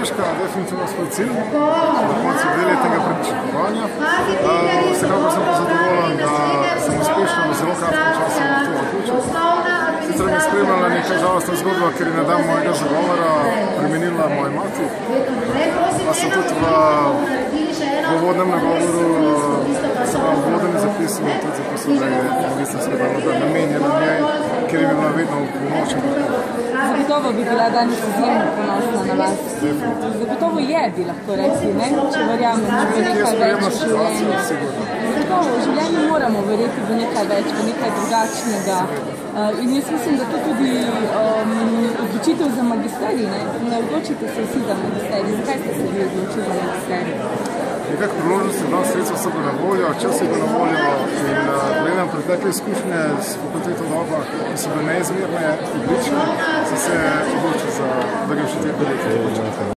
Hrvaška definitivno svoj cilj, na koncu dve letnega pričakovanja. Vsekakor sem pa zadovoljen, da sem uspešno v zelo kratkem času to zaključil. Sicer me spremljala neka žalostna zgodba, ker je na dan mojega zagovora premenila moja mati. Pa sem tudi v uvodnem nagovoru, v uvodnem zapisu tudi zapisal, da je magistrska naloga namenjena njej, ker je bila vedno v pomoč in podporo. Zagotovo bi bila danes izjemno ponosna na vas. Zagotovo je, bi lahko rekli, ne? Če verjamem, v nekaj več življenja. Zagotovo, v življenju moramo verjeti v nekaj več, v nekaj drugačnega. In jaz mislim, da to tudi odločitev za magisterij, ne odločite se vsi za magisterij. Zakaj ste se vi odločili za magisterij? Nekak priložnosti, dva sredstva so bila na voljo, čas je bil na voljo in gledam pretekle izkušnje s fakulteto doba, ki so bile neizmerne, odlične, sem se odločil, da grem še te 5 leta.